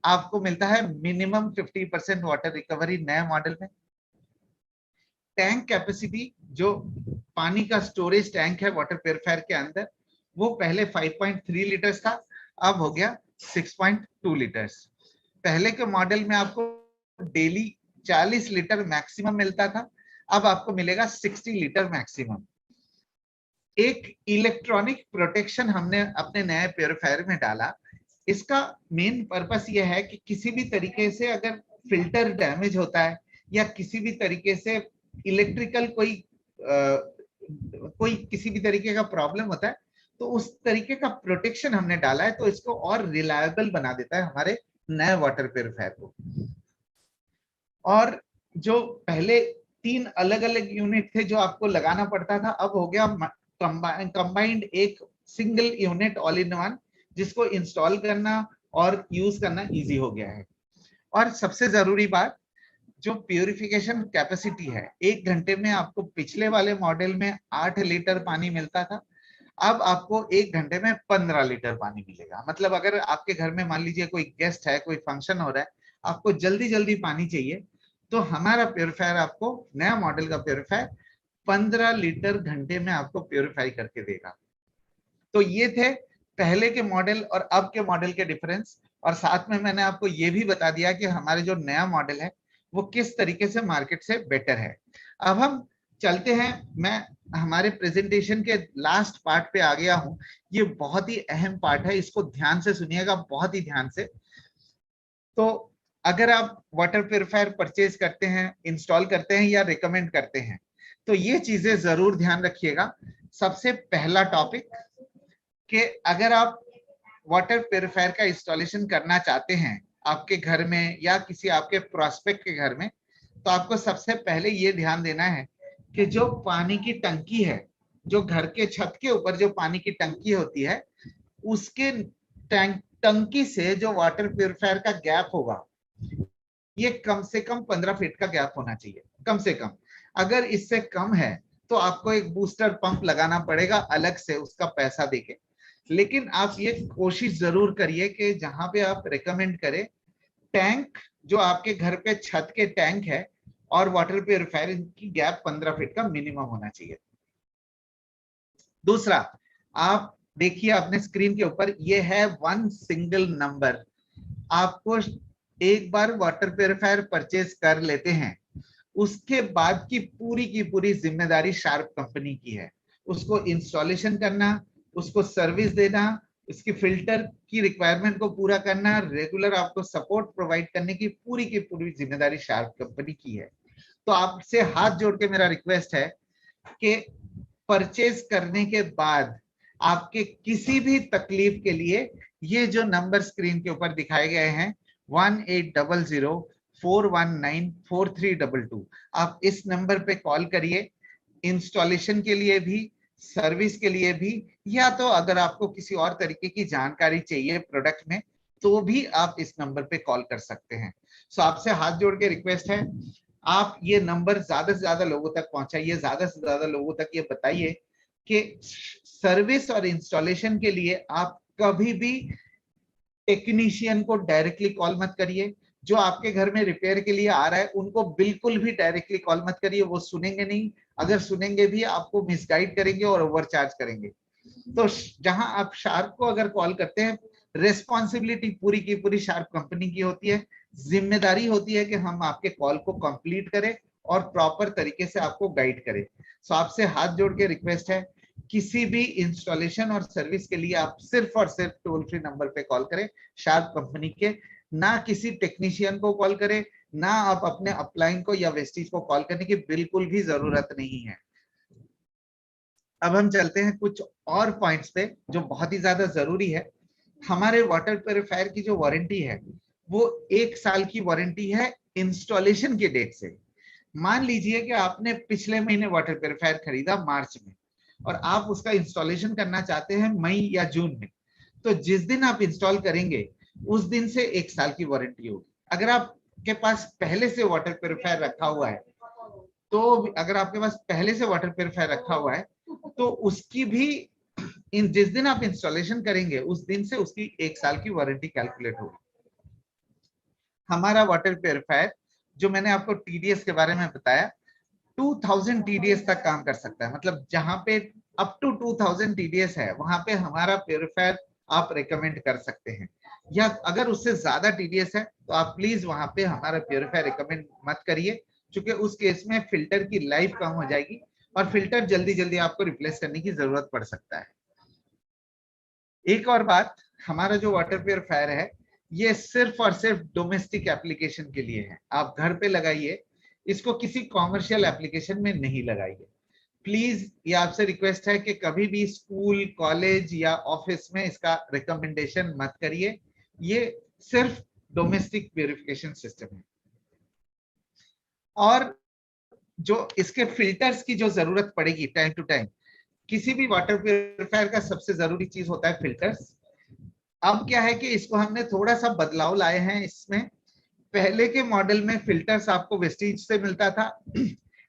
आपको मिलता है मिनिमम 50% वाटर रिकवरी नए मॉडल में। टैंक कैपेसिटी, जो पानी का स्टोरेज टैंक है वाटर प्योरीफायर के अंदर, वो पहले 5.3 लीटर्स था, अब हो गया 6.2 लीटर्स। पहले के मॉडल में आपको डेली 40 लीटर मैक्सिमम मिलता था, अब आपको मिलेगा 60 लीटर मैक्सिमम। एक इलेक्ट्रॉनिक प्रोटेक्शन हमने अपने नए प्योरीफायर में डाला। इसका मेन पर्पस यह है कि किसी भी तरीके से अगर फिल्टर डैमेज होता है, या किसी भी तरीके से इलेक्ट्रिकल कोई किसी भी तरीके का प्रॉब्लम होता है, तो उस तरीके का प्रोटेक्शन हमने डाला है, तो इसको और रिलायबल बना देता है हमारे नए वाटर प्योरीफायर को। और जो पहले 3 अलग अलग यूनिट थे जो आपको लगाना पड़ता था, अब हो गया कंबाइंड एक single unit all in one, जिसको इंस्टॉल करना और यूज करना इजी हो गया है। और सबसे जरूरी बात, जो प्यूरिफिकेशन कैपेसिटी है, 1 घंटे में आपको पिछले वाले मॉडल में 8 लीटर पानी मिलता था, अब आपको 1 घंटे में 15 लीटर पानी मिलेगा। मतलब अगर आपके घर में मान लीजिए कोई गेस्ट है, कोई फंक्शन हो रहा है, आपको जल्दी जल्दी पानी चाहिए, तो हमारा प्योरीफायर आपको, नया मॉडल का प्योरीफायर 15 लीटर घंटे में आपको प्योरीफाई करके देगा। तो ये थे पहले के मॉडल और अब के मॉडल के डिफरेंस, और साथ में मैंने आपको ये भी बता दिया कि हमारे जो नया मॉडल है वो किस तरीके से मार्केट से बेटर है। अब हम चलते हैं, मैं हमारे प्रेजेंटेशन के लास्ट पार्ट पे आ गया हूं। ये बहुत ही अहम पार्ट है, इसको ध्यान से सुनिएगा, बहुत ही ध्यान से। तो अगर आप वाटर प्यूरिफायर परचेज करते हैं, इंस्टॉल करते हैं या रिकमेंड करते हैं, तो ये चीजें जरूर ध्यान रखिएगा। सबसे पहला टॉपिक कि अगर आप वाटर प्यूरिफायर का इंस्टॉलेशन करना चाहते हैं आपके घर में या किसी आपके प्रोस्पेक्ट के घर में, तो आपको सबसे पहले ये ध्यान देना है कि जो पानी की टंकी है, जो घर के छत के ऊपर जो पानी की टंकी होती है, उसके टंकी से जो वाटर प्यूरिफायर का गैप होगा, ये कम से कम 15 फीट का गैप होना चाहिए, कम से कम। अगर इससे कम है तो आपको एक बूस्टर पंप लगाना पड़ेगा अलग से, उसका पैसा देके। लेकिन आप ये कोशिश जरूर करिए कि जहां पे आप रिकमेंड करें, टैंक जो आपके घर पे छत के टैंक है और वाटर प्यूरिफायर की गैप 15 फीट का मिनिमम होना चाहिए। दूसरा, आप देखिए अपने स्क्रीन के ऊपर, ये है 1 सिंगल नंबर। आपको एक बार वाटर प्यूरिफायर परचेज कर लेते हैं, उसके बाद की पूरी जिम्मेदारी शार्प कंपनी की है। उसको इंस्टॉलेशन करना, उसको सर्विस देना, इसकी फिल्टर की रिक्वायरमेंट को पूरा करना, रेगुलर आपको सपोर्ट प्रोवाइड करने की पूरी जिम्मेदारी शार्प कंपनी की है। तो आपसे हाथ जोड़ के मेरा रिक्वेस्ट है कि परचेज करने के बाद आपके किसी भी तकलीफ के लिए ये जो नंबर स्क्रीन के ऊपर दिखाए गए हैं 1800-419-4322, आप इस नंबर पे कॉल करिए। इंस्टॉलेशन के लिए भी, सर्विस के लिए भी, या तो अगर आपको किसी और तरीके की जानकारी चाहिए प्रोडक्ट में, तो भी आप इस नंबर पे कॉल कर सकते हैं। सो आपसे हाथ जोड़ के रिक्वेस्ट है, आप ये नंबर ज्यादा से ज्यादा लोगों तक पहुंचाइए, ज्यादा से ज्यादा लोगों तक ये बताइए कि सर्विस और इंस्टॉलेशन के लिए आप कभी भी टेक्नीशियन को डायरेक्टली कॉल मत करिए। जो आपके घर में रिपेयर के लिए आ रहा है उनको बिल्कुल भी डायरेक्टली कॉल मत करिए, वो सुनेंगे नहीं। अगर सुनेंगे भी आपको मिसगाइड करेंगे और ओवरचार्ज करेंगे। तो जहां आप शार्प को अगर कॉल करते हैं, रेस्पॉन्सिबिलिटी पूरी की पूरी शार्प कंपनी की होती है। जिम्मेदारी होती है कि हम आपके कॉल को कंप्लीट करें और प्रॉपर तरीके से आपको गाइड करें। सो आपसे हाथ जोड़ के रिक्वेस्ट है, किसी भी इंस्टॉलेशन और सर्विस के लिए आप सिर्फ और सिर्फ टोल फ्री नंबर पे कॉल करें शार्प कंपनी के, ना किसी टेक्नीशियन को कॉल करें, ना आप अपने अपलाइन को या वेस्टिज को कॉल करने की बिल्कुल भी जरूरत नहीं है। अब हम चलते हैं कुछ और पॉइंट्स पे जो बहुत ही ज्यादा जरूरी है। हमारे वाटर प्यूरिफायर की जो वारंटी है वो 1 साल की वारंटी है इंस्टॉलेशन के डेट से। मान लीजिए कि आपने पिछले महीने वाटर प्यूरिफायर खरीदा मार्च में और आप उसका इंस्टॉलेशन करना चाहते हैं मई या जून में, तो जिस दिन आप इंस्टॉल करेंगे उस दिन से 1 साल की वारंटी होगी। अगर आपके पास पहले से वाटर प्यूरिफायर रखा हुआ है, तो अगर आपके पास पहले से वाटर प्यूरिफायर रखा हुआ है तो उसकी भी जिस दिन आप इंस्टॉलेशन करेंगे उस दिन से उसकी 1 साल की वारंटी कैलकुलेट होगी। हमारा वाटर प्यूरिफायर जो मैंने आपको टीडीएस के बारे में बताया, 2000 टीडीएस तक काम कर सकता है। मतलब जहां पे अप टू 2000 टीडीएस है वहां पे हमारा प्यूरिफायर आप रिकमेंड कर सकते हैं। या अगर उससे ज्यादा टीडीएस है तो आप प्लीज वहां पे हमारा प्यूरिफायर रिकमेंड मत करिए, क्योंकि उस केस में फिल्टर की लाइफ कम हो जाएगी और फिल्टर जल्दी जल्दी आपको रिप्लेस करने की जरूरत पड़ सकता है। एक और बात, हमारा जो वाटर प्यूरिफायर है ये सिर्फ और सिर्फ डोमेस्टिक एप्लीकेशन के लिए है। आप घर पे लगाइए, इसको किसी कॉमर्शियल एप्लीकेशन में नहीं लगाइए प्लीज। ये आपसे रिक्वेस्ट है कि कभी भी स्कूल, कॉलेज या ऑफिस में इसका रिकमेंडेशन मत करिए। ये सिर्फ डोमेस्टिक प्यूरिफिकेशन सिस्टम है। और जो इसके फिल्टर्स की जो जरूरत पड़ेगी टाइम टू टाइम, किसी भी वाटर प्यूरिफायर का सबसे जरूरी चीज होता है फिल्टर्स। अब क्या है कि इसको हमने थोड़ा सा बदलाव लाए हैं इसमें पहले के मॉडल में फिल्टर्स आपको वेस्टीज से मिलता था,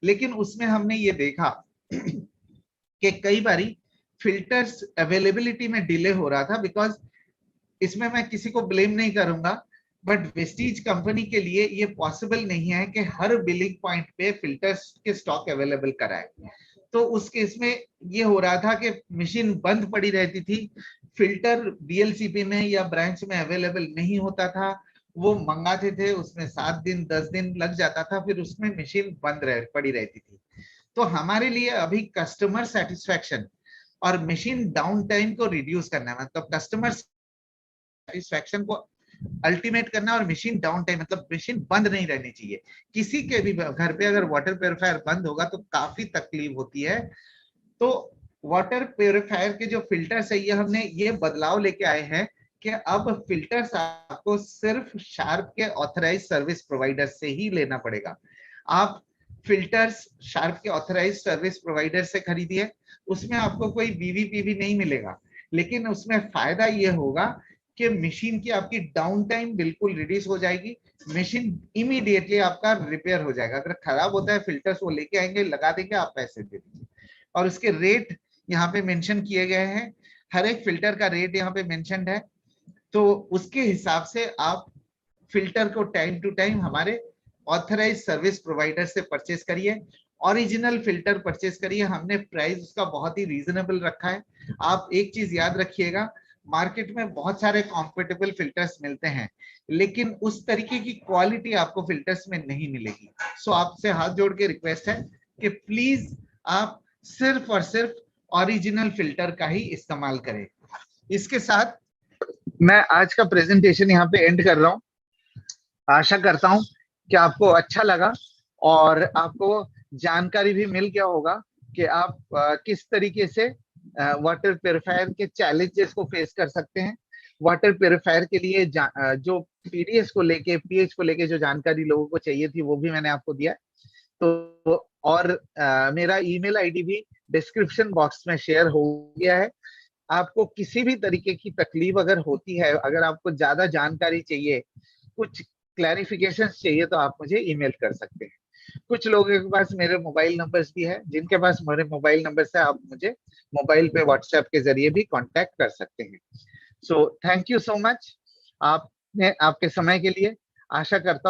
लेकिन उसमें हमने ये देखा कि कई बारी फिल्टर्स अवेलेबिलिटी में डिले हो रहा था, बिकॉज इसमें मैं किसी को ब्लेम नहीं करूंगा, बट वेस्टीज कंपनी के लिए ये पॉसिबल नहीं है कि हर बिलिंग पॉइंट पे फिल्टर्स के स्टॉक अवेलेबल कराए। तो उस केस में ये हो रहा था कि मशीन बंद पड़ी रहती थी, फिल्टर डीएलसीपी में या ब्रांच में अवेलेबल नहीं होता था, वो मंगाते थे, उसमें 7 दिन 10 दिन लग जाता था, फिर उसमें मशीन पड़ी रहती थी। तो हमारे लिए अभी कस्टमर सेटिस्फेक्शन और मशीन डाउन टाइम को रिड्यूस करना है, मतलब कस्टमर सेटिस्फेक्शन को अल्टीमेट करना, और मशीन डाउन टाइम मतलब मशीन बंद नहीं रहनी चाहिए। किसी के भी घर पे अगर वाटर प्योरीफायर बंद होगा तो काफी तकलीफ होती है। तो वाटर प्योरीफायर के जो फिल्टर्स है, ये हमने ये बदलाव लेके आए हैं कि अब फिल्टर्स आपको सिर्फ शार्प के ऑथराइज सर्विस प्रोवाइडर से ही लेना पड़ेगा। आप फिल्टर्स शार्प के ऑथराइज सर्विस प्रोवाइडर से खरीदिए, उसमें आपको कोई बीवीपीवी नहीं मिलेगा, लेकिन उसमें फायदा ये होगा कि मशीन की आपकी डाउन टाइम बिल्कुल रिड्यूस हो जाएगी, मशीन इमीडिएटली आपका रिपेयर हो जाएगा। अगर खराब होता है फिल्टर्स वो लेके आएंगे, लगा देंगे, आप पैसे दे दीजिए। और उसके रेट यहाँ पे मेंशन किए गए हैं, हर एक फिल्टर का रेट यहाँ पे मेंशन्ड है, तो उसके हिसाब से आप फिल्टर को टाइम टू टाइम हमारे ऑथराइज सर्विस प्रोवाइडर से परचेस करिए, ओरिजिनल फिल्टर परचेस करिए। हमने प्राइस उसका बहुत ही रीजनेबल रखा है। आप एक चीज याद रखिएगा, मार्केट में बहुत सारे कॉम्पिटेबल फिल्टर्स मिलते हैं, लेकिन उस तरीके की क्वालिटी आपको फिल्टर्स में नहीं मिलेगी। सो आपसे हाथ जोड़ के रिक्वेस्ट है कि प्लीज आप सिर्फ और सिर्फ ओरिजिनल फिल्टर का ही इस्तेमाल करें। इसके साथ मैं आज का प्रेजेंटेशन यहाँ पे एंड कर रहा हूँ। आशा करता हूँ कि आपको अच्छा लगा और आपको जानकारी भी मिल गया होगा कि आप किस तरीके से वाटर प्योरीफायर के चैलेंजेस को फेस कर सकते हैं। वाटर प्योरीफायर के लिए जो पीडीएस को लेके, पीएच को लेके जो जानकारी लोगों को चाहिए थी वो भी मैंने आपको दिया। तो और मेरा ईमेल आईडी भी डिस्क्रिप्शन बॉक्स में शेयर हो गया है। आपको किसी भी तरीके की तकलीफ अगर होती है, अगर आपको ज्यादा जानकारी चाहिए, कुछ क्लैरिफिकेशन चाहिए, तो आप मुझे ईमेल कर सकते हैं। कुछ लोगों के पास मेरे मोबाइल नंबर्स भी है, जिनके पास मेरे मोबाइल नंबर से आप मुझे मोबाइल पे व्हाट्सएप के जरिए भी कांटेक्ट कर सकते हैं। So thank you so much आपने आपके समय के लिए। आशा करता